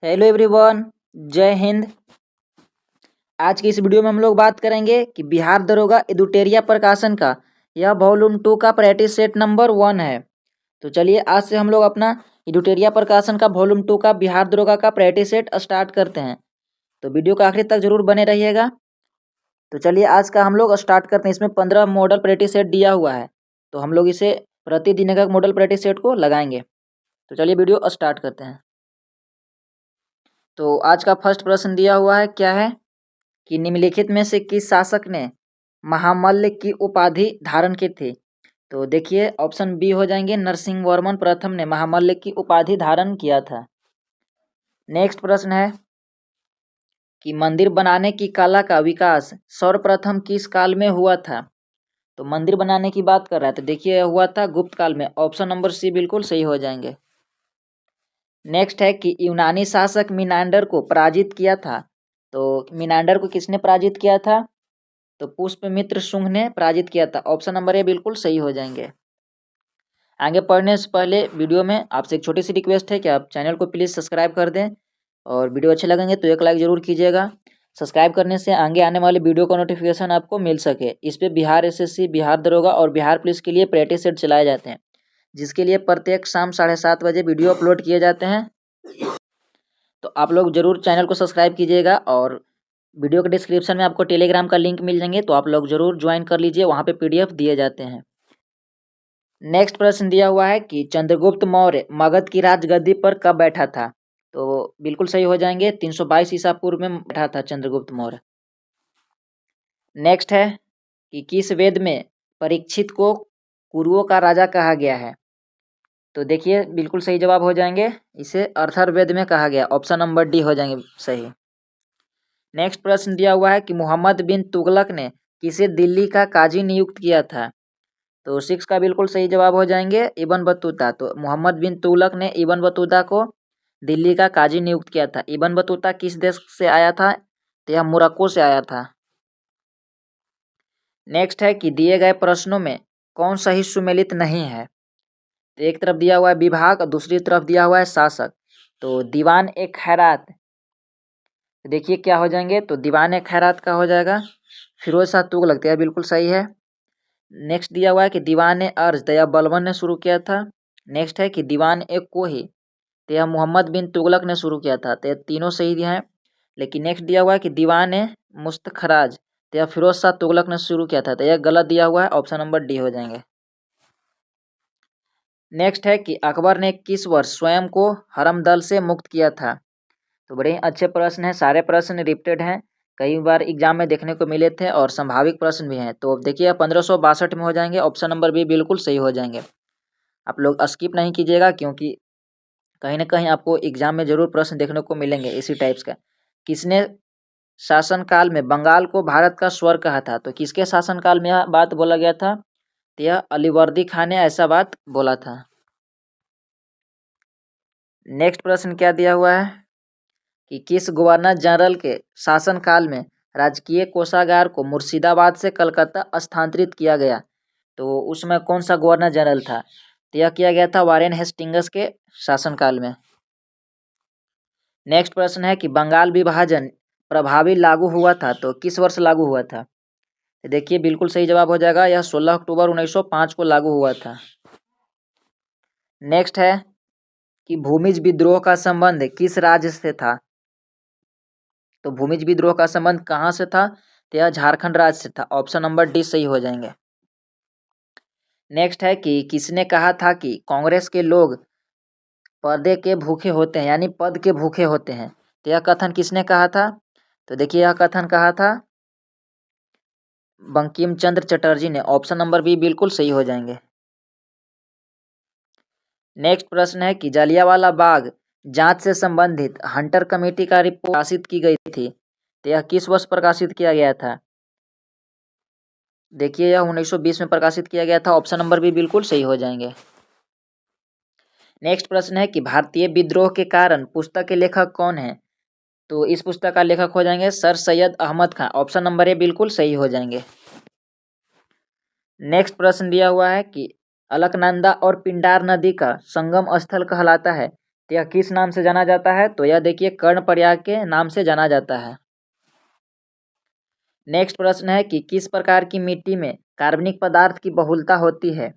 Hello everyone, जय हिंद। आज की इस वीडियो में हम लोग बात करेंगे कि बिहार दरोगा एडुटेरिया प्रकाशन का यह वॉल्यूम 2 का प्रैक्टिस सेट नंबर 1 है। तो चलिए आज से हम लोग अपना एडुटेरिया प्रकाशन का वॉल्यूम 2 का बिहार दरोगा का प्रैक्टिस सेट स्टार्ट करते हैं। तो वीडियो का आखिर तक जरूर बने रहिएगा। तो चलिए आज का हम लोग स्टार्ट करते हैं। इसमें 15 मॉडल प्रैक्टिस सेट दिया हुआ है, तो हम लोग इसे प्रतिदिन का मॉडल प्रैक्टिस सेट को लगाएंगे। तो चलिए वीडियो स्टार्ट करते हैं। तो आज का फर्स्ट प्रश्न दिया हुआ है, क्या है कि निम्नलिखित में से किस शासक ने महामल्ल की उपाधि धारण की थी। तो देखिए ऑप्शन बी हो जाएंगे, नरसिंह वर्मन प्रथम ने महामल्ल की उपाधि धारण किया था। नेक्स्ट प्रश्न है कि मंदिर बनाने की कला का विकास सर्वप्रथम किस काल में हुआ था। तो मंदिर बनाने की बात कर रहा है, तो देखिए हुआ था गुप्त काल में। ऑप्शन नंबर सी बिल्कुल सही हो जाएंगे। नेक्स्ट है कि यूनानी शासक मिनांडर को पराजित किया था। तो मिनांडर को किसने पराजित किया था, तो पुष्पमित्र शुंग ने पराजित किया था। ऑप्शन नंबर ए बिल्कुल सही हो जाएंगे। आगे पढ़ने से पहले वीडियो में आपसे एक छोटी सी रिक्वेस्ट है कि आप चैनल को प्लीज़ सब्सक्राइब कर दें, और वीडियो अच्छे लगेंगे तो एक लाइक ज़रूर कीजिएगा। सब्सक्राइब करने से आगे आने वाले वीडियो का नोटिफिकेशन आपको मिल सके। इस पर बिहार एसएससी, बिहार दरोगा और बिहार पुलिस के लिए प्रैक्टिस सेट चलाए जाते हैं, जिसके लिए प्रत्येक शाम 7:30 बजे वीडियो अपलोड किए जाते हैं। तो आप लोग जरूर चैनल को सब्सक्राइब कीजिएगा, और वीडियो के डिस्क्रिप्शन में आपको टेलीग्राम का लिंक मिल जाएंगे, तो आप लोग जरूर ज्वाइन कर लीजिए, वहाँ पे पीडीएफ दिए जाते हैं। नेक्स्ट प्रश्न दिया हुआ है कि चंद्रगुप्त मौर्य मगध की राजगद्दी पर कब बैठा था। तो बिल्कुल सही हो जाएंगे, 322 ईसा पूर्व में बैठा था चंद्रगुप्त मौर्य। नेक्स्ट है कि किस वेद में परीक्षित को कुरुओं का राजा कहा गया है। तो देखिए बिल्कुल सही जवाब हो जाएंगे, इसे अथर्ववेद में कहा गया। ऑप्शन नंबर डी हो जाएंगे सही। नेक्स्ट प्रश्न दिया हुआ है कि मोहम्मद बिन तुगलक ने किसे दिल्ली का काजी नियुक्त किया था। तो 6 का बिल्कुल सही जवाब हो जाएंगे, इब्न बतूता। तो मोहम्मद बिन तुगलक ने इब्न बतूता को दिल्ली का काजी नियुक्त किया था। इब्न बतूता किस देश से आया था, तो यह मोरक्को से आया था। नेक्स्ट है कि दिए गए प्रश्नों में कौन सही सुमेलित नहीं है। तो एक तरफ दिया हुआ है विभाग और दूसरी तरफ दिया हुआ है शासक। तो दीवान ए खैरात, देखिए क्या हो जाएंगे, तो दीवान ए खैरात का हो जाएगा फिरोज शाह तुगलक, तो यह बिल्कुल सही है। नेक्स्ट दिया हुआ है कि दीवान ए अर्ज, तो यह बलबन ने शुरू किया था। नेक्स्ट है कि दीवान ए कोही, तो यह मोहम्मद बिन तुगलक ने शुरू किया था। तो यह तीनों सही हैं। लेकिन नेक्स्ट दिया हुआ है कि दीवान ए मुस्तखराज, तो यह फिरोज शाह तुगलक ने शुरू किया था। तो यह गलत दिया हुआ है, ऑप्शन नंबर डी हो जाएंगे। नेक्स्ट है कि अकबर ने किस वर्ष स्वयं को हरमदल से मुक्त किया था। तो बड़े अच्छे प्रश्न हैं, सारे प्रश्न रिपीटेड हैं, कई बार एग्जाम में देखने को मिले थे, और संभाविक प्रश्न भी हैं। तो देखिए 1562 में हो जाएंगे। ऑप्शन नंबर बी बिल्कुल सही हो जाएंगे। आप लोग स्किप नहीं कीजिएगा, क्योंकि कहीं ना कहीं आपको एग्जाम में जरूर प्रश्न देखने को मिलेंगे इसी टाइप्स का। किसने शासनकाल में बंगाल को भारत का स्वर्ग कहा था। तो किसके शासनकाल में यह बात बोला गया था, तो यह अलीवर्दी खान ने ऐसा बात बोला था। नेक्स्ट प्रश्न क्या दिया हुआ है कि किस गवर्नर जनरल के शासनकाल में राजकीय कोषागार को मुर्शिदाबाद से कलकत्ता स्थानांतरित किया गया। तो उसमें कौन सा गवर्नर जनरल था, तो यह किया गया था वारेन हेस्टिंग्स के शासनकाल में। नेक्स्ट प्रश्न है कि बंगाल विभाजन प्रभावी लागू हुआ था, तो किस वर्ष लागू हुआ था। तो देखिए बिल्कुल सही जवाब हो जाएगा, यह 16 अक्टूबर 1905 को लागू हुआ था। नेक्स्ट है कि भूमिज विद्रोह का संबंध किस राज्य से था। तो भूमिज विद्रोह का संबंध कहाँ से था, तो यह झारखंड राज्य से था। ऑप्शन नंबर डी सही हो जाएंगे। नेक्स्ट है कि किसने कहा था कि कांग्रेस के लोग पर्दे के भूखे होते हैं, यानी पद के भूखे होते हैं। तो यह कथन किसने कहा था, तो देखिए यह कथन कहा था बंकिम चंद्र चटर्जी ने। ऑप्शन नंबर बी बिल्कुल सही हो जाएंगे। नेक्स्ट प्रश्न है कि जलियांवाला बाग जांच से संबंधित हंटर कमेटी का रिपोर्ट प्रकाशित की गई थी, तो यह किस वर्ष प्रकाशित किया गया था। देखिए यह 1920 में प्रकाशित किया गया था। ऑप्शन नंबर बी बिल्कुल सही हो जाएंगे। नेक्स्ट प्रश्न है कि भारतीय विद्रोह के कारण पुस्तक के लेखक कौन है। तो इस पुस्तक का लेखक हो जाएंगे sir Syed Ahmed Khan. Option number A बिल्कुल सही हो जाएंगे। नेक्स्ट प्रश्न दिया हुआ है कि अलकनंदा और पिंडार नदी का संगम स्थल कहलाता है तो यह किस नाम से जाना जाता है? तो यह देखिए कर्णप्रयाग के नाम से जाना जाता है। नेक्स्ट प्रश्न है कि किस प्रकार की मिट्टी में कार्बनिक पदार्थ की बहुलता होती है?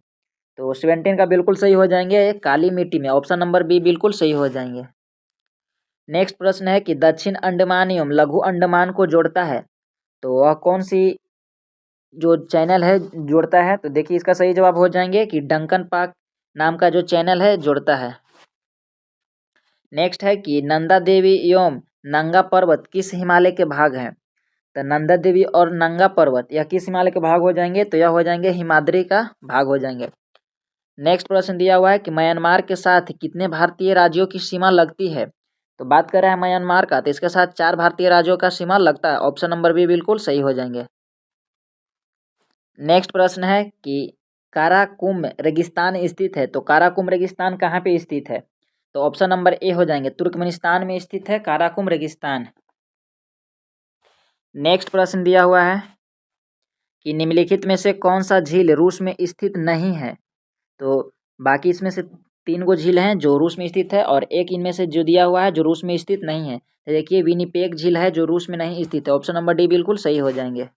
तो 17 का बिल्कुल सही हो जाएंगे काली मिट्टी में, ऑप्शन नंबर बी बिल्कुल सही हो जाएंगे। नेक्स्ट प्रश्न है कि दक्षिण अंडमान एवं लघु अंडमान को जोड़ता है, तो वह कौन सी जो चैनल है जोड़ता है? तो देखिए इसका सही जवाब हो जाएंगे कि डंकन पार्क नाम का जो चैनल है जोड़ता है। नेक्स्ट है कि नंदा देवी एवं नंगा पर्वत किस हिमालय के भाग हैं? तो नंदा देवी और नंगा पर्वत यह किस हिमालय के भाग हो जाएंगे? तो यह हो जाएंगे हिमाद्री का भाग हो जाएंगे। नेक्स्ट प्रश्न दिया हुआ है कि म्यांमार के साथ कितने भारतीय राज्यों की सीमा लगती है? तो बात कर रहे हैं म्यांमार का, तो इसके साथ 4 भारतीय राज्यों का सीमा लगता है, ऑप्शन नंबर बी बिल्कुल सही हो जाएंगे। नेक्स्ट प्रश्न है कि काराकुम रेगिस्तान स्थित है, तो काराकुम रेगिस्तान कहाँ पे स्थित है? तो ऑप्शन नंबर ए हो जाएंगे, तुर्कमेनिस्तान में स्थित है काराकुम रेगिस्तान। नेक्स्ट प्रश्न दिया हुआ है कि निम्नलिखित में से कौन सा झील रूस में स्थित नहीं है? तो बाकी इसमें से 3 गो झील हैं जो रूस में स्थित है और एक इनमें से जो दिया हुआ है जो रूस में स्थित नहीं है। तो देखिए विनिपेग झील है जो रूस में नहीं स्थित है, ऑप्शन नंबर डी बिल्कुल सही हो जाएंगे।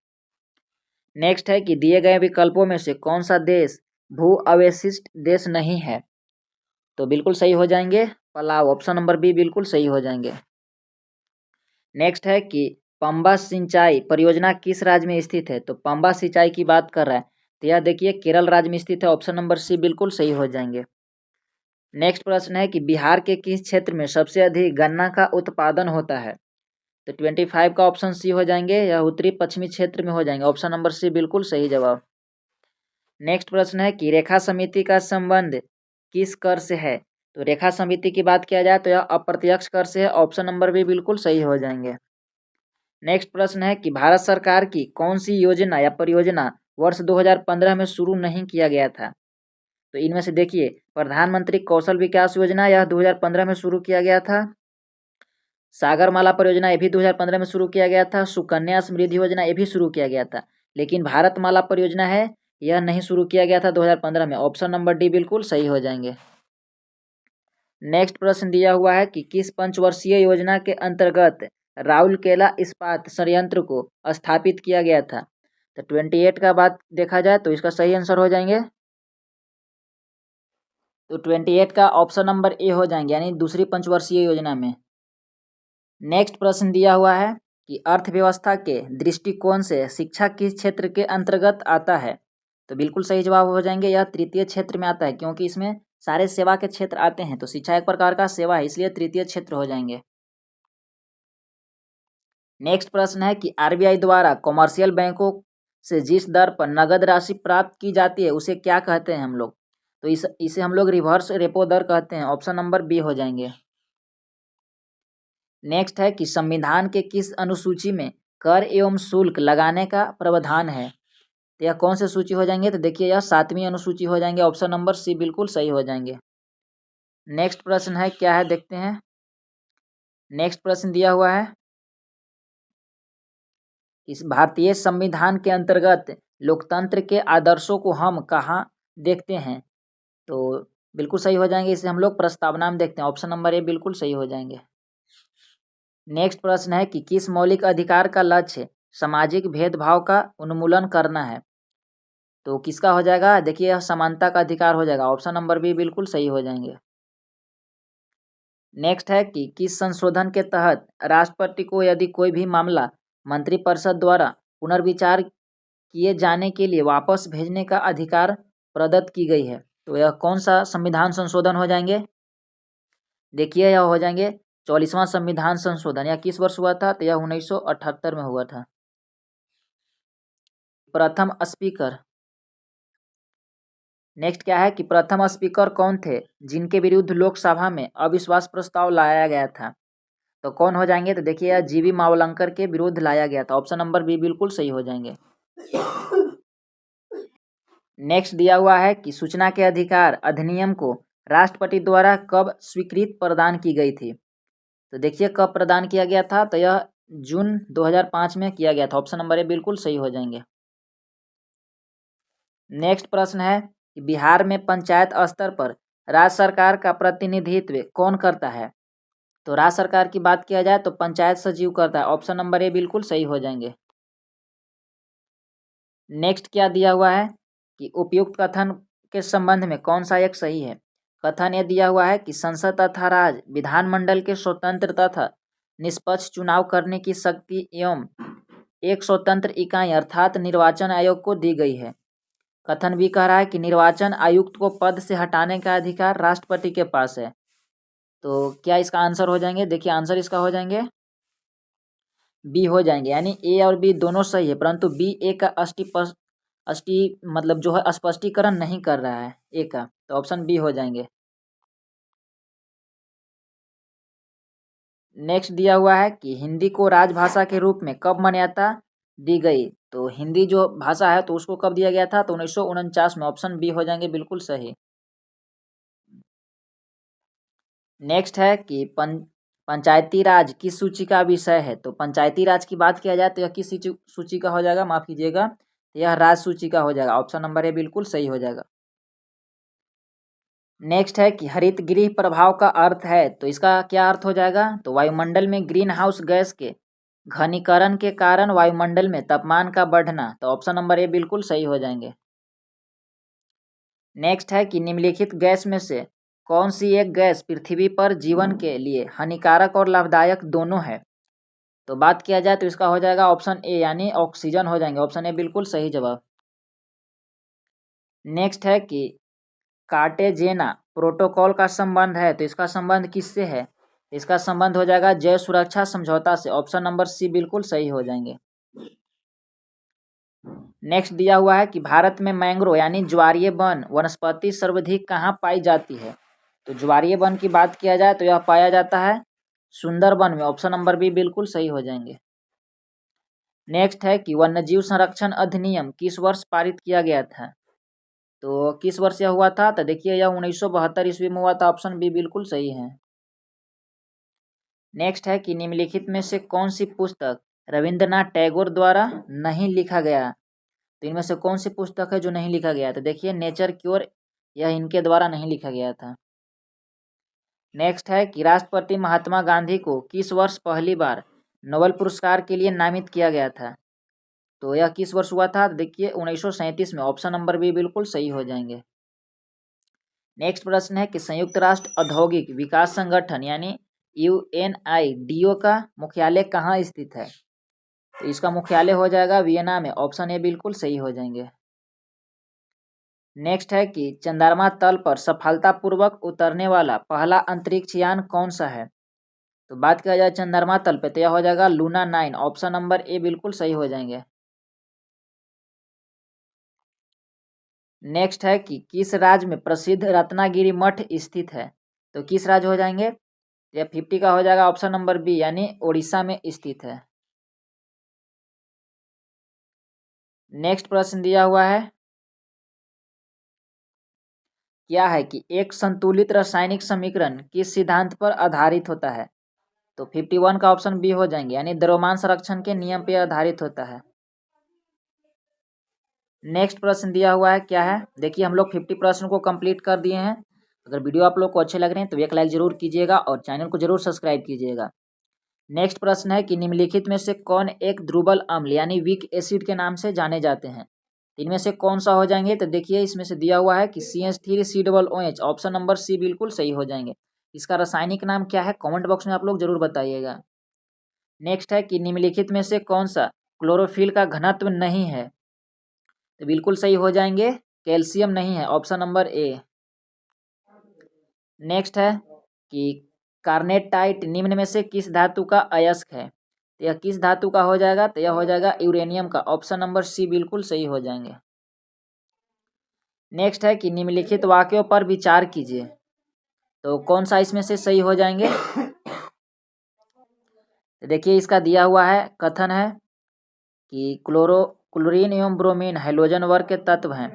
नेक्स्ट है कि दिए गए विकल्पों में से कौन सा देश भू अवशिष्ट देश नहीं है? तो बिल्कुल सही हो जाएंगे पलाव, ऑप्शन नंबर बी बिल्कुल सही हो जाएंगे। नेक्स्ट है कि पंबा सिंचाई परियोजना किस राज्य में स्थित है? तो पंबा सिंचाई की बात कर रहा है, तो यह देखिए केरल राज्य में स्थित है, ऑप्शन नंबर सी बिल्कुल सही हो जाएंगे। नेक्स्ट प्रश्न है कि बिहार के किस क्षेत्र में सबसे अधिक गन्ना का उत्पादन होता है? तो 25 का ऑप्शन सी हो जाएंगे, यह उत्तरी पश्चिमी क्षेत्र में हो जाएंगे, ऑप्शन नंबर सी बिल्कुल सही जवाब। नेक्स्ट प्रश्न है कि रेखा समिति का संबंध किस कर से है? तो रेखा समिति की बात किया जाए तो यह अप्रत्यक्ष कर से है, ऑप्शन नंबर भी बिल्कुल सही हो जाएंगे। नेक्स्ट प्रश्न है कि भारत सरकार की कौन सी योजना या परियोजना वर्ष 2015 में शुरू नहीं किया गया था? तो इनमें से देखिए प्रधानमंत्री कौशल विकास योजना यह 2015 में शुरू किया गया था, सागरमाला परियोजना ये भी 2015 में शुरू किया गया था, सुकन्या समृद्धि योजना ये भी शुरू किया गया था, लेकिन भारतमाला परियोजना है यह नहीं शुरू किया गया था 2015 में, ऑप्शन नंबर डी बिल्कुल सही हो जाएंगे। नेक्स्ट प्रश्न दिया हुआ है कि किस पंचवर्षीय योजना के अंतर्गत राउरकेला इस्पात संयंत्र को स्थापित किया गया था? तो 28 का बात देखा जाए तो इसका सही आंसर हो जाएंगे, तो 28 का ऑप्शन नंबर ए हो जाएंगे, यानी दूसरी पंचवर्षीय योजना में। नेक्स्ट प्रश्न दिया हुआ है कि अर्थव्यवस्था के दृष्टिकोण से शिक्षा किस क्षेत्र के अंतर्गत आता है? तो बिल्कुल सही जवाब हो जाएंगे, यह तृतीय क्षेत्र में आता है, क्योंकि इसमें सारे सेवा के क्षेत्र आते हैं, तो शिक्षा एक प्रकार का सेवा है, इसलिए तृतीय क्षेत्र हो जाएंगे। नेक्स्ट प्रश्न है कि आरबीआई द्वारा कॉमर्शियल बैंकों से जिस दर पर नगद राशि प्राप्त की जाती है उसे क्या कहते हैं हम लोग? तो इसे हम लोग रिवर्स रेपो दर कहते हैं, ऑप्शन नंबर बी हो जाएंगे। नेक्स्ट है कि संविधान के किस अनुसूची में कर एवं शुल्क लगाने का प्रावधान है? तो यह कौन से सूची हो जाएंगे? तो देखिए यह 7वीं अनुसूची हो जाएंगे, ऑप्शन नंबर सी बिल्कुल सही हो जाएंगे। नेक्स्ट प्रश्न है क्या है देखते हैं। नेक्स्ट प्रश्न दिया हुआ है इस भारतीय संविधान के अंतर्गत लोकतंत्र के आदर्शों को हम कहाँ देखते हैं? तो बिल्कुल सही हो जाएंगे, इसे हम लोग प्रस्तावना में देखते हैं, ऑप्शन नंबर ए बिल्कुल सही हो जाएंगे। नेक्स्ट प्रश्न है कि किस मौलिक अधिकार का लक्ष्य सामाजिक भेदभाव का उन्मूलन करना है? तो किसका हो जाएगा? देखिए यह समानता का अधिकार हो जाएगा, ऑप्शन नंबर बी बिल्कुल सही हो जाएंगे। नेक्स्ट है कि किस संशोधन के तहत राष्ट्रपति को यदि कोई भी मामला मंत्रिपरिषद द्वारा पुनर्विचार किए जाने के लिए वापस भेजने का अधिकार प्रदत्त की गई है? तो यह कौन सा संविधान संशोधन हो जाएंगे? देखिए यह हो जाएंगे 44वां संविधान संशोधन। यह किस वर्ष हुआ था? तो यह 1978 में हुआ था। प्रथम स्पीकर, नेक्स्ट क्या है कि प्रथम स्पीकर कौन थे जिनके विरुद्ध लोकसभा में अविश्वास प्रस्ताव लाया गया था? तो कौन हो जाएंगे? तो देखिए यह जीवी मावलंकर के विरुद्ध लाया गया था, ऑप्शन नंबर बी बिल्कुल सही हो जाएंगे। नेक्स्ट दिया हुआ है कि सूचना के अधिकार अधिनियम को राष्ट्रपति द्वारा कब स्वीकृति प्रदान की गई थी? तो देखिए कब प्रदान किया गया था, तो यह जून 2005 में किया गया था, ऑप्शन नंबर ए बिल्कुल सही हो जाएंगे। नेक्स्ट प्रश्न है कि बिहार में पंचायत स्तर पर राज्य सरकार का प्रतिनिधित्व कौन करता है? तो राज्य सरकार की बात किया जाए तो पंचायत सचिव करता है। ऑप्शन नंबर ए बिल्कुल सही हो जाएंगे। नेक्स्ट क्या दिया हुआ है कि उपयुक्त कथन के संबंध में कौन सा एक सही है? कथन ये दिया हुआ है कि संसद तथा राज्य विधानमंडल के स्वतंत्र तथा निष्पक्ष चुनाव करने की शक्ति एवं एक स्वतंत्र इकाई अर्थात निर्वाचन आयोग को दी गई है। कथन भी कह रहा है कि निर्वाचन आयुक्त को पद से हटाने का अधिकार राष्ट्रपति के पास है। तो क्या इसका आंसर हो जाएंगे? देखिए आंसर इसका हो जाएंगे बी हो जाएंगे, यानी ए और बी दोनों सही है, परंतु बी ए का मतलब जो है स्पष्टीकरण नहीं कर रहा है ए का, तो ऑप्शन बी हो जाएंगे। नेक्स्ट दिया हुआ है कि हिंदी को राजभाषा के रूप में कब मान्यता दी गई? तो हिंदी जो भाषा है तो उसको कब दिया गया था? तो 1949 में। ऑप्शन बी हो जाएंगे बिल्कुल सही। नेक्स्ट है कि पंचायती राज किस सूची का विषय है? तो पंचायती राज की बात किया जाए तो यह किस सूची का हो जाएगा? माफ कीजिएगा, यह राज सूची का हो जाएगा। ऑप्शन नंबर ए बिल्कुल सही हो जाएगा। नेक्स्ट है कि हरित गृह प्रभाव का अर्थ है, तो इसका क्या अर्थ हो जाएगा? तो वायुमंडल में ग्रीन हाउस गैस के घनीकरण के कारण वायुमंडल में तापमान का बढ़ना। तो ऑप्शन नंबर ए बिल्कुल सही हो जाएंगे। नेक्स्ट है कि निम्नलिखित गैस में से कौन सी एक गैस पृथ्वी पर जीवन के लिए हानिकारक और लाभदायक दोनों है? तो बात किया जाए तो इसका हो जाएगा ऑप्शन ए, यानी ऑक्सीजन हो जाएंगे। ऑप्शन ए बिल्कुल सही जवाब। नेक्स्ट है कि कार्टेजेना प्रोटोकॉल का संबंध है, तो इसका संबंध किससे है? इसका संबंध हो जाएगा जैव सुरक्षा समझौता से। ऑप्शन नंबर सी बिल्कुल सही हो जाएंगे। नेक्स्ट दिया हुआ है कि भारत में मैंग्रोव यानी ज्वारीय वन वनस्पति सर्वाधिक कहाँ पाई जाती है? तो ज्वारीय वन की बात किया जाए तो यह पाया जाता है सुंदरबन में। ऑप्शन नंबर बी बिल्कुल सही हो जाएंगे। नेक्स्ट है कि वन्यजीव संरक्षण अधिनियम किस वर्ष पारित किया गया था? तो किस वर्ष यह हुआ था? तो देखिए यह 1972 ईस्वी में हुआ था। ऑप्शन बी बिल्कुल सही है। नेक्स्ट है कि निम्नलिखित में से कौन सी पुस्तक रविंद्रनाथ टैगोर द्वारा नहीं लिखा गया? तो इनमें से कौन सी पुस्तक है जो नहीं लिखा गया? तो देखिए नेचर क्योर, यह इनके द्वारा नहीं लिखा गया था। नेक्स्ट है कि राष्ट्रपति महात्मा गांधी को किस वर्ष पहली बार नोबेल पुरस्कार के लिए नामित किया गया था? तो यह किस वर्ष हुआ था? देखिए 1937 में। ऑप्शन नंबर बी बिल्कुल सही हो जाएंगे। नेक्स्ट प्रश्न है कि संयुक्त राष्ट्र औद्योगिक विकास संगठन यानी UNIDO का मुख्यालय कहाँ स्थित है? तो इसका मुख्यालय हो जाएगा वियना में। ऑप्शन ए बिल्कुल सही हो जाएंगे। नेक्स्ट है कि चंद्रमा तल पर सफलतापूर्वक उतरने वाला पहला अंतरिक्ष यान कौन सा है? तो बात किया जाए चंद्रमा तल पे तो यह हो जाएगा लूना 9। ऑप्शन नंबर ए बिल्कुल सही हो जाएंगे। नेक्स्ट है कि किस राज्य में प्रसिद्ध रत्नागिरी मठ स्थित है? तो किस राज्य हो जाएंगे? यह 50 का हो जाएगा। ऑप्शन नंबर बी, यानी ओडिशा में स्थित है। नेक्स्ट प्रश्न दिया हुआ है क्या है कि एक संतुलित रासायनिक समीकरण किस सिद्धांत पर आधारित होता है? तो 51 का ऑप्शन बी हो जाएंगे, यानी द्रव्यमान संरक्षण के नियम पर आधारित होता है। नेक्स्ट प्रश्न दिया हुआ है क्या है? देखिए हम लोग 50 प्रश्न को कंप्लीट कर दिए हैं। अगर वीडियो आप लोग को अच्छे लग रहे हैं तो एक लाइक जरूर कीजिएगा और चैनल को जरूर सब्सक्राइब कीजिएगा। नेक्स्ट प्रश्न है कि निम्नलिखित में से कौन एक ध्रुवल अम्ल यानी वीक एसिड के नाम से जाने जाते हैं? इनमें से कौन सा हो जाएंगे? तो देखिए इसमें से दिया हुआ है कि CH3COOH। ऑप्शन नंबर सी बिल्कुल सही हो जाएंगे। इसका रासायनिक नाम क्या है? कमेंट बॉक्स में आप लोग जरूर बताइएगा। नेक्स्ट है कि निम्नलिखित में से कौन सा क्लोरोफिल का घनत्व नहीं है? तो बिल्कुल सही हो जाएंगे, कैल्शियम नहीं है। ऑप्शन नंबर ए। नेक्स्ट है कि कार्नेटाइट निम्न में से किस धातु का अयस्क है? तो यह किस धातु का हो जाएगा? तो यह हो जाएगा यूरेनियम का। ऑप्शन नंबर सी बिल्कुल सही हो जाएंगे। नेक्स्ट है कि निम्नलिखित वाक्यों पर विचार कीजिए, तो कौन सा इसमें से सही हो जाएंगे? तो देखिए इसका दिया हुआ है कथन है कि क्लोरीन एवं ब्रोमीन हाइड्रोजन वर्ग के तत्व हैं।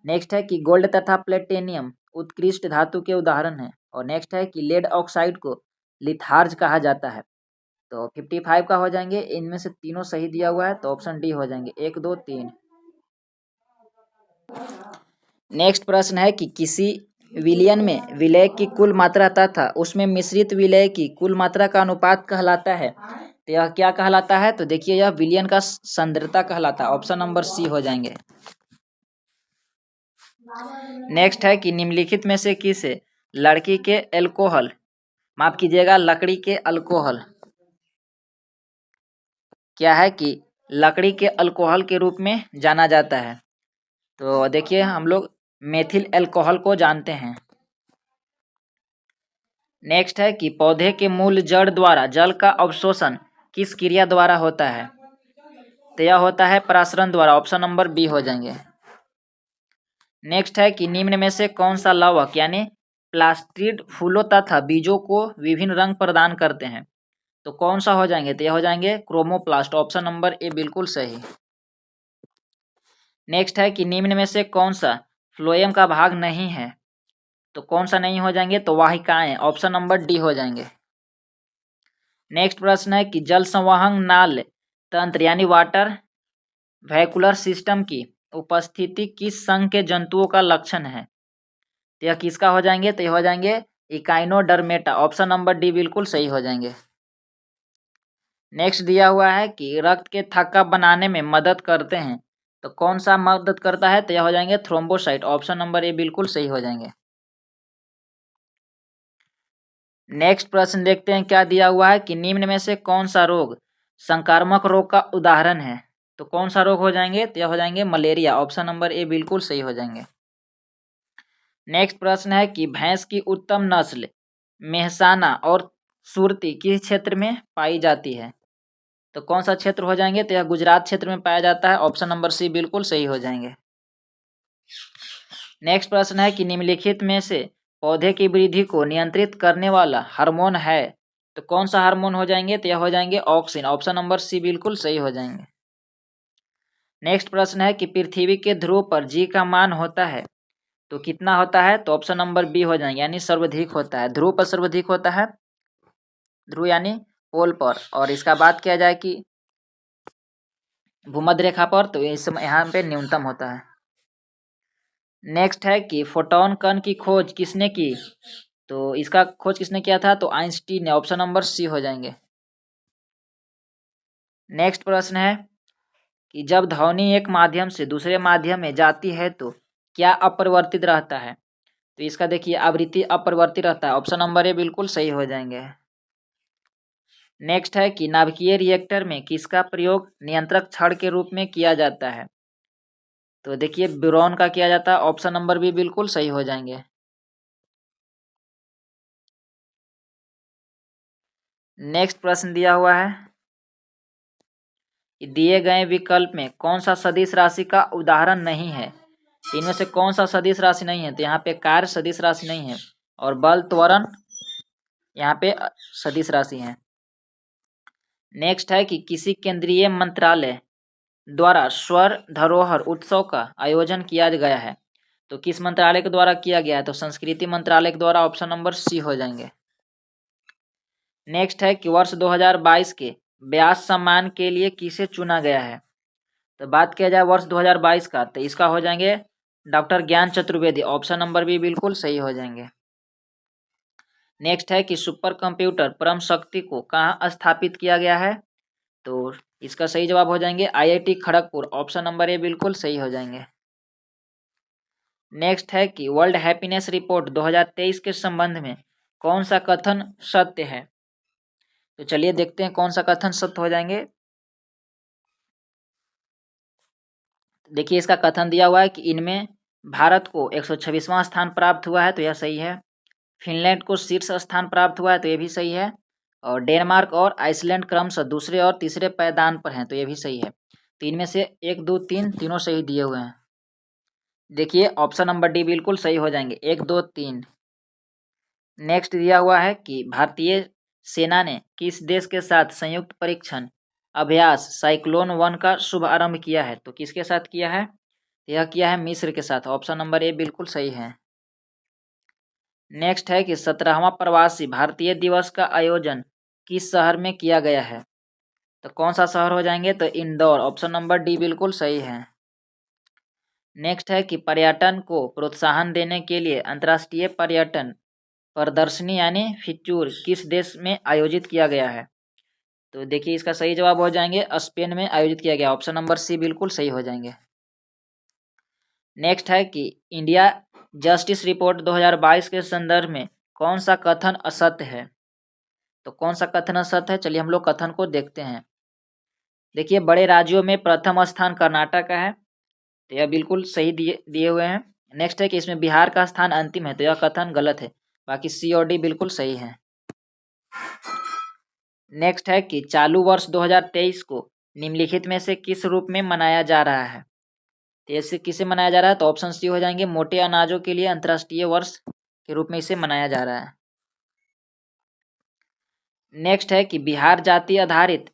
नेक्स्ट है कि गोल्ड तथा प्लेटिनियम उत्कृष्ट धातु के उदाहरण हैं। और नेक्स्ट है कि लेड ऑक्साइड को लिथार्ज कहा जाता है। तो 55 का हो जाएंगे। इनमें से तीनों सही दिया हुआ है, तो ऑप्शन डी हो जाएंगे, 1 2 3। नेक्स्ट प्रश्न है कि किसी विलयन में विलय की कुल मात्रा तथा उसमें मिश्रित विलय की कुल मात्रा का अनुपात कहलाता है। तो यह क्या कहलाता है? तो देखिए यह विलयन का सांद्रता कहलाता है। ऑप्शन नंबर सी हो जाएंगे। नेक्स्ट है कि निम्नलिखित में से किस लड़की के अल्कोहल, माफ कीजिएगा, लकड़ी के अल्कोहल, क्या है कि लकड़ी के अल्कोहल के रूप में जाना जाता है? तो देखिए हम लोग मेथिल अल्कोहल को जानते हैं। नेक्स्ट है कि पौधे के मूल जड़ द्वारा जल का अवशोषण किस क्रिया द्वारा होता है? तो यह होता है परासरण द्वारा। ऑप्शन नंबर बी हो जाएंगे। नेक्स्ट है कि निम्न में से कौन सा लवक यानी प्लास्टिड फूलों तथा बीजों को विभिन्न रंग प्रदान करते हैं? तो कौन सा हो जाएंगे? तो यह हो जाएंगे क्रोमोप्लास्ट। ऑप्शन नंबर ए बिल्कुल सही। नेक्स्ट है कि निम्न में से कौन सा फ्लोएम का भाग नहीं है? तो कौन सा नहीं हो जाएंगे? तो वाहिकाएं। ऑप्शन नंबर डी हो जाएंगे। नेक्स्ट प्रश्न है कि जल संवहन नाल तंत्र यानी वाटर वैक्यूलर सिस्टम की उपस्थिति किस संघ के जंतुओं का लक्षण है? तो यह किसका हो जाएंगे? तो यह हो जाएंगे इकाइनोडर्मेटा। ऑप्शन नंबर डी बिल्कुल सही हो जाएंगे। नेक्स्ट दिया हुआ है कि रक्त के थक्का बनाने में मदद करते हैं, तो कौन सा मदद करता है? तो यह हो जाएंगे थ्रोम्बोसाइट। ऑप्शन नंबर ए बिल्कुल सही हो जाएंगे। नेक्स्ट प्रश्न देखते हैं क्या दिया हुआ है कि निम्न में से कौन सा रोग संक्रामक रोग का उदाहरण है? तो कौन सा रोग हो जाएंगे? तो यह हो जाएंगे मलेरिया। ऑप्शन नंबर ए बिल्कुल सही हो जाएंगे। नेक्स्ट प्रश्न है कि भैंस की उत्तम नस्ल मेहसाना और सुरती किस क्षेत्र में पाई जाती है? तो कौन सा क्षेत्र हो जाएंगे? तो यह गुजरात क्षेत्र में पाया जाता है। ऑप्शन नंबर सी बिल्कुल सही हो जाएंगे। नेक्स्ट प्रश्न है कि निम्नलिखित में से पौधे की वृद्धि को नियंत्रित करने वाला हार्मोन है? तो कौन सा हार्मोन हो जाएंगे? तो यह हो जाएंगे ऑक्सिन। ऑप्शन नंबर सी बिल्कुल सही हो जाएंगे। नेक्स्ट प्रश्न है कि पृथ्वी के ध्रुव पर जी का मान होता है, तो कितना होता है? तो ऑप्शन नंबर बी हो जाएंगे, यानी सर्वाधिक होता है। ध्रुव पर सर्वाधिक होता है, ध्रुव यानी पोल पर, और इसका बात किया जाए कि भूमध्य रेखा पर, तो इस समय यहाँ पे न्यूनतम होता है। नेक्स्ट है कि फोटोन कण की खोज किसने की? तो इसका खोज किसने किया था? तो आइंस्टीन ने। ऑप्शन नंबर सी हो जाएंगे। नेक्स्ट प्रश्न है कि जब ध्वनि एक माध्यम से दूसरे माध्यम में जाती है तो क्या अपरिवर्तित रहता है? तो इसका देखिए आवृत्ति अपरिवर्तित रहता है। ऑप्शन नंबर ए बिल्कुल सही हो जाएंगे। नेक्स्ट है कि नाभिकीय रिएक्टर में किसका प्रयोग नियंत्रक छड़ के रूप में किया जाता है? तो देखिए बोरॉन का किया जाता है। ऑप्शन नंबर बी बिल्कुल सही हो जाएंगे। नेक्स्ट प्रश्न दिया हुआ है कि दिए गए विकल्प में कौन सा सदिश राशि का उदाहरण नहीं है? इनमें से कौन सा सदिश राशि नहीं है? तो यहाँ पे कार्य सदिश राशि नहीं है, और बल त्वरण यहाँ पे सदिश राशि है। नेक्स्ट है कि किसी केंद्रीय मंत्रालय द्वारा स्वर धरोहर उत्सव का आयोजन किया गया है, तो किस मंत्रालय के द्वारा किया गया है? तो संस्कृति मंत्रालय के द्वारा। ऑप्शन नंबर सी हो जाएंगे। नेक्स्ट है कि वर्ष 2022 के व्यास सम्मान के लिए किसे चुना गया है? तो बात किया जाए वर्ष 2022 का, तो इसका हो जाएंगे डॉक्टर ज्ञान चतुर्वेदी। ऑप्शन नंबर बी बिल्कुल सही हो जाएंगे। नेक्स्ट है कि सुपर कंप्यूटर परम शक्ति को कहाँ स्थापित किया गया है? तो इसका सही जवाब हो जाएंगे IIT Kharagpur. Option number A बिल्कुल सही हो जाएंगे। नेक्स्ट है कि वर्ल्ड हैप्पीनेस रिपोर्ट 2023 के संबंध में कौन सा कथन सत्य है? तो चलिए देखते हैं कौन सा कथन सत्य हो जाएंगे। देखिए इसका कथन दिया हुआ है कि इनमें भारत को 126वां स्थान प्राप्त हुआ है, तो यह सही है। फिनलैंड को शीर्ष स्थान प्राप्त हुआ है, तो यह भी सही है। और डेनमार्क और आइसलैंड क्रमशः दूसरे और तीसरे पायदान पर हैं, तो यह भी सही है। तो इनमें से 1 2 3 तीनों सही दिए हुए हैं। देखिए ऑप्शन नंबर डी बिल्कुल सही हो जाएंगे, 1 2 3। नेक्स्ट दिया हुआ है कि भारतीय सेना ने किस देश के साथ संयुक्त परीक्षण अभ्यास साइक्लोन 1 का शुभारंभ किया है? तो किसके साथ किया है? यह किया है मिस्र के साथ। ऑप्शन नंबर ए बिल्कुल सही है। नेक्स्ट है कि 17वां प्रवासी भारतीय दिवस का आयोजन किस शहर में किया गया है? तो कौन सा शहर हो जाएंगे? तो इंदौर। ऑप्शन नंबर डी बिल्कुल सही है। नेक्स्ट है कि पर्यटन को प्रोत्साहन देने के लिए अंतर्राष्ट्रीय पर्यटन प्रदर्शनी यानी फीचर किस देश में आयोजित किया गया है? तो देखिए इसका सही जवाब हो जाएंगे स्पेन में आयोजित किया गया। ऑप्शन नंबर सी बिल्कुल सही हो जाएंगे। नेक्स्ट है कि इंडिया जस्टिस रिपोर्ट 2022 के संदर्भ में कौन सा कथन असत्य है? तो कौन सा कथन असत्य है, चलिए हम लोग कथन को देखते हैं। देखिए बड़े राज्यों में प्रथम स्थान कर्नाटक का है, तो यह बिल्कुल सही दिए हुए हैं। नेक्स्ट है कि इसमें बिहार का स्थान अंतिम है, तो यह कथन गलत है। बाकी सी और डी बिल्कुल सही है। नेक्स्ट है कि चालू वर्ष 2023 को निम्नलिखित में से किस रूप में मनाया जा रहा है? तो ऐसे किसे मनाया जा रहा है? तो ऑप्शन सी हो जाएंगे, मोटे अनाजों के लिए अंतर्राष्ट्रीय वर्ष के रूप में इसे मनाया जा रहा है। नेक्स्ट है कि बिहार जाति आधारित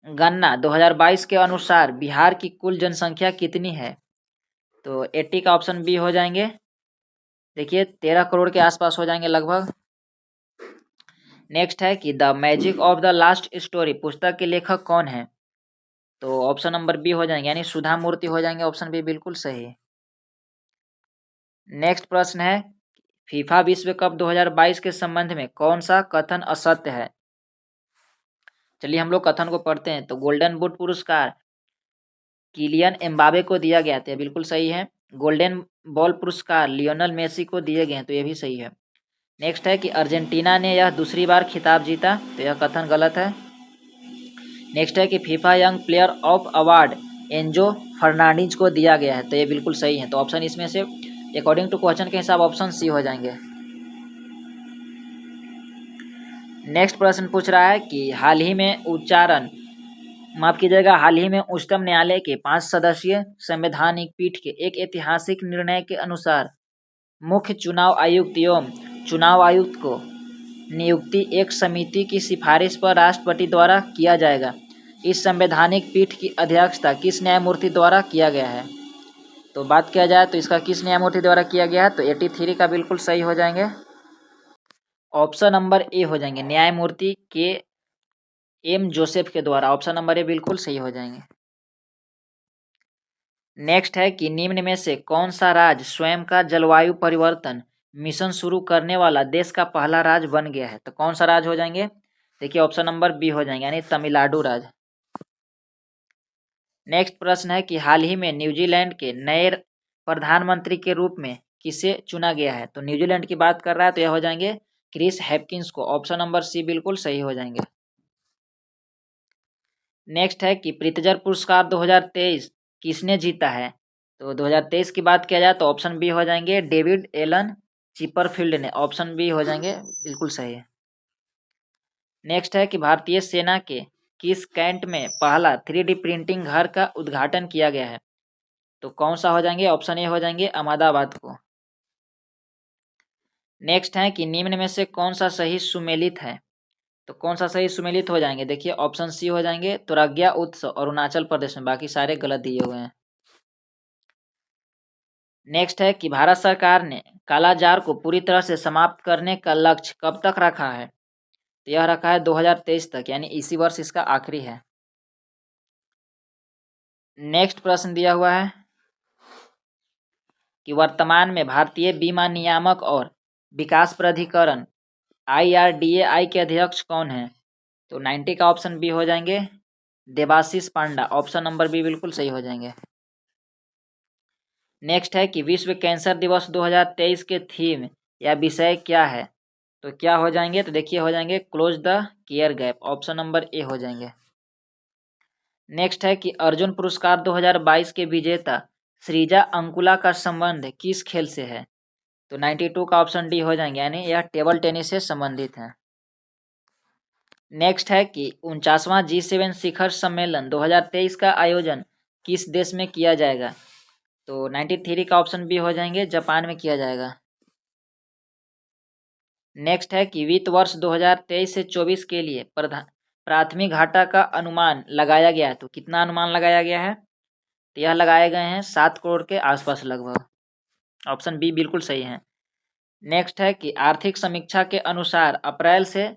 गणना 2022 के अनुसार बिहार की कुल जनसंख्या कितनी है? तो 80 का ऑप्शन बी हो जाएंगे। देखिए 13 करोड़ के आसपास हो जाएंगे लगभग। नेक्स्ट है कि the magic of the last story पुस्तक के लेखक कौन है? तो ऑप्शन नंबर बी हो जाएंगे यानी सुधा मूर्ति हो जाएंगे। ऑप्शन बी बिल्कुल सही है। नेक्स्ट प्रश्न है फीफा विश्व कप 2022 के संबंध में कौन सा कथन असत्य है? चलिए हम लोग कथन को पढ़ते हैं। तो गोल्डन बूट पुरस्कार किलियन एम्बाबे को दिया गया, तो यह बिल्कुल सही है। गोल्डन बॉल पुरस्कार लियोनल मेसी को दिए गए हैं, तो यह भी सही है। नेक्स्ट है कि अर्जेंटीना ने यह दूसरी बार खिताब जीता, तो यह कथन गलत है। नेक्स्ट है कि FIFA young player of award Enzo Fernandez को दिया गया है, तो ये बिल्कुल सही है। तो ऑप्शन इसमें से अकॉर्डिंग टू क्वेश्चन के हिसाब ऑप्शन सी हो जाएंगे। नेक्स्ट प्रश्न पूछ रहा है कि हाल ही में उच्चतम न्यायालय के 5 सदस्यीय संवैधानिक पीठ के एक ऐतिहासिक निर्णय के अनुसार मुख्य चुनाव आयुक्त एवं चुनाव आयुक्त को नियुक्ति एक समिति की सिफारिश पर राष्ट्रपति द्वारा किया जाएगा। इस संवैधानिक पीठ की अध्यक्षता किस न्यायमूर्ति द्वारा किया गया है? तो बात किया जाए तो इसका किस न्यायमूर्ति द्वारा किया गया है? तो 83 का बिल्कुल सही हो जाएंगे। ऑप्शन नंबर ए हो जाएंगे, न्यायमूर्ति के एम जोसेफ के द्वारा। ऑप्शन नंबर ए बिल्कुल सही हो जाएंगे। नेक्स्ट है कि निम्न में से कौन सा राज्य स्वयं का जलवायु परिवर्तन मिशन शुरू करने वाला देश का पहला राज्य बन गया है? तो कौन सा राज्य हो जाएंगे? देखिए ऑप्शन नंबर बी हो जाएंगे यानी तमिलनाडु राज्य। नेक्स्ट प्रश्न है कि हाल ही में न्यूजीलैंड के नए प्रधानमंत्री के रूप में किसे चुना गया है? तो न्यूजीलैंड की बात कर रहा है, तो यह हो जाएंगे क्रिस हैपकिंस को। ऑप्शन नंबर सी बिल्कुल सही हो जाएंगे। नेक्स्ट है कि प्रित्जर पुरस्कार 2023 किसने जीता है? तो 2023 की बात किया जाए तो ऑप्शन बी हो जाएंगे डेविड एलन चिपरफील्ड ने। ऑप्शन बी हो जाएंगे बिल्कुल सही है। नेक्स्ट है कि भारतीय सेना के किस कैंट में पहला 3D प्रिंटिंग घर का उद्घाटन किया गया है? तो कौन सा हो जाएंगे? ऑप्शन ए हो जाएंगे अहमदाबाद को। नेक्स्ट है कि निम्न में से कौन सा सही सुमेलित है? तो कौन सा सही सुमेलित हो जाएंगे? देखिए ऑप्शन सी हो जाएंगे तुराग्या उत्सव अरुणाचल प्रदेश में। बाकी सारे गलत दिए हुए हैं। नेक्स्ट है कि भारत सरकार ने कालाजार को पूरी तरह से समाप्त करने का लक्ष्य कब तक रखा है? तो यह रखा है 2023 तक, यानी इसी वर्ष इसका आखिरी है। नेक्स्ट प्रश्न दिया हुआ है कि वर्तमान में भारतीय बीमा नियामक और विकास प्राधिकरण IRDAI के अध्यक्ष कौन है? तो 90 का ऑप्शन बी हो जाएंगे देबाशीष पांडा। ऑप्शन नंबर बी बिल्कुल सही हो जाएंगे। नेक्स्ट है कि विश्व कैंसर दिवस 2023 के थीम या विषय क्या है? तो क्या हो जाएंगे? तो देखिए हो जाएंगे close the care gap. Option number ए हो जाएंगे। नेक्स्ट है कि अर्जुन पुरस्कार 2022 के विजेता श्रीजा अंकुला का संबंध किस खेल से है? तो 92 का ऑप्शन डी हो जाएंगे यानी यह टेबल टेनिस से संबंधित है। नेक्स्ट है कि 49वां G7 शिखर सम्मेलन 2023 का आयोजन किस देश में किया जाएगा? तो 93 का ऑप्शन बी हो जाएंगे जापान में किया जाएगा। नेक्स्ट है कि वित्त वर्ष 2023 से 24 के लिए प्राथमिक घाटा का अनुमान लगाया गया है। तो कितना अनुमान लगाया गया है? तो यह लगाए गए हैं 7 करोड़ के आसपास लगभग। ऑप्शन बी बिल्कुल सही है। नेक्स्ट है कि आर्थिक समीक्षा के अनुसार अप्रैल से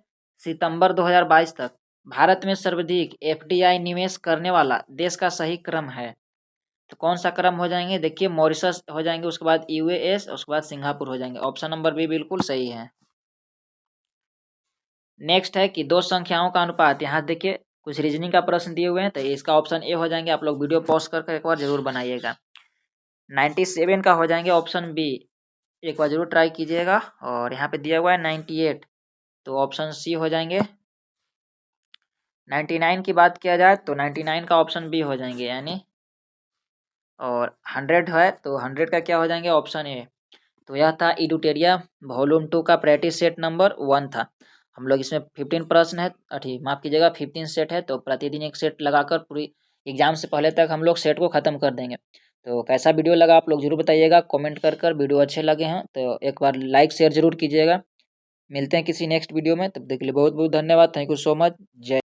सितंबर 2022 तक भारत में सर्वाधिक FDI निवेश करने वाला देश का सही क्रम है। तो कौन सा क्रम हो जाएंगे? देखिए मॉरिशस हो जाएंगे, उसके बाद यूएस, उसके बाद सिंगापुर हो जाएंगे। ऑप्शन नंबर बी बिल्कुल सही है। नेक्स्ट है कि दो संख्याओं का अनुपात। यहाँ देखिए कुछ रीजनिंग का प्रश्न दिए हुए हैं, तो इसका ऑप्शन ए हो जाएंगे। आप लोग वीडियो पॉज कर एक बार जरूर बनाइएगा। 97 का हो जाएंगे ऑप्शन बी, एक बार जरूर ट्राई कीजिएगा। और यहाँ पे दिया हुआ है 98, तो ऑप्शन सी हो जाएंगे। 99 की बात किया जाए तो 99 का ऑप्शन बी हो जाएंगे यानी। और 100 है तो 100 का क्या हो जाएंगे? Option A. तो यह था इडुटेरिया वॉल्यूम 2 का प्रैक्टिस सेट नंबर 1 था। हम लोग इसमें 15 प्रश्न है, ठीक माफ कीजिएगा 15 सेट है, तो प्रतिदिन एक सेट लगाकर पूरी एग्जाम से पहले तक हम लोग सेट को ख़त्म कर देंगे। तो कैसा वीडियो लगा आप लोग जरूर बताइएगा कमेंट कर वीडियो अच्छे लगे हैं तो एक बार लाइक शेयर जरूर कीजिएगा। मिलते हैं किसी नेक्स्ट वीडियो में, तब तक के लिए बहुत बहुत धन्यवाद। Thank you so much. जय